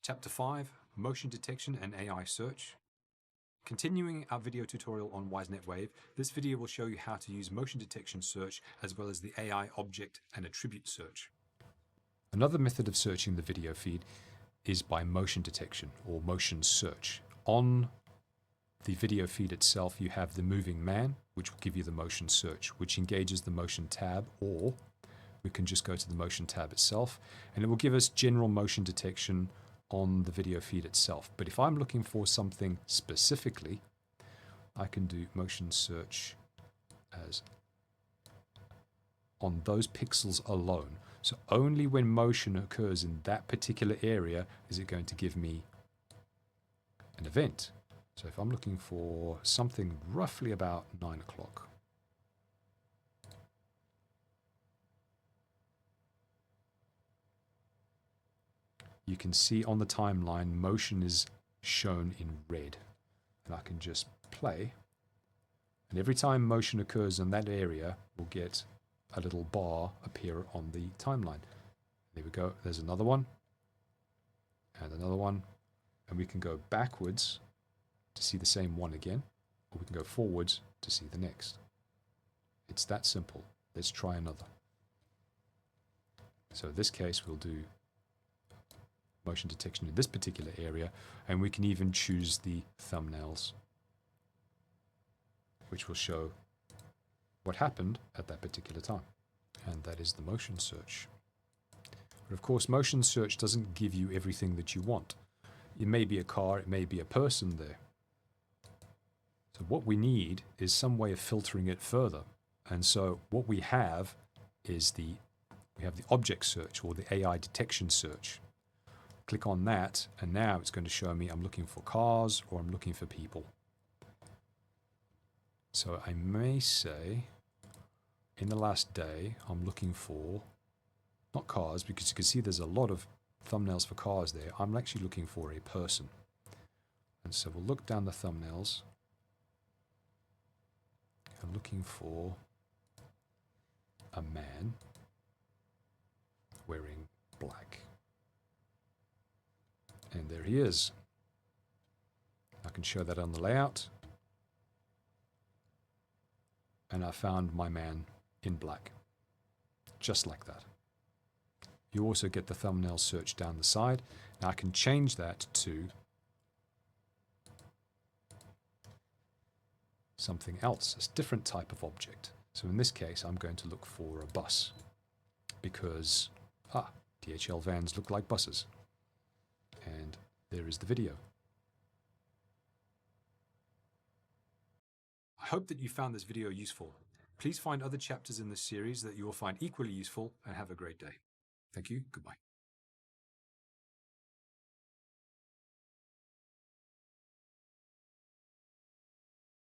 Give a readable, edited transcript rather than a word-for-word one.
Chapter 5, Motion Detection and AI Search. Continuing our video tutorial on Wisenet WAVE, this video will show you how to use motion detection search as well as the AI object and attribute search. Another method of searching the video feed is by motion detection or motion search. On the video feed itself, you have the moving man, which will give you the motion search, which engages the motion tab, or we can just go to the motion tab itself, and it will give us general motion detection on the video feed itself. But if I'm looking for something specifically, I can do motion search as on those pixels alone. So only when motion occurs in that particular area is it going to give me an event. So if I'm looking for something roughly about 9 o'clock, you can see on the timeline motion is shown in red. And I can just play. And every time motion occurs in that area, we'll get a little bar appear on the timeline. There we go. There's another one. And another one. And we can go backwards to see the same one again. Or we can go forwards to see the next. It's that simple. Let's try another. So in this case, we'll do motion detection in this particular area, and we can even choose the thumbnails, which will show what happened at that particular time. And that is the motion search. But of course, motion search doesn't give you everything that you want. It may be a car, it may be a person there. So what we need is some way of filtering it further. And so what we have is the object search or the AI detection search. Click on that, and now it's going to show me I'm looking for cars or I'm looking for people. So I may say, in the last day, I'm looking for, not cars, because you can see there's a lot of thumbnails for cars there. I'm actually looking for a person. And so we'll look down the thumbnails. I'm looking for a man wearing black. And there he is. I can show that on the layout. And I found my man in black. Just like that. You also get the thumbnail search down the side. Now I can change that to something else, a different type of object. So in this case, I'm going to look for a bus. Because, DHL vans look like buses. And there is the video. I hope that you found this video useful. Please find other chapters in this series that you will find equally useful, and have a great day. Thank you. Goodbye.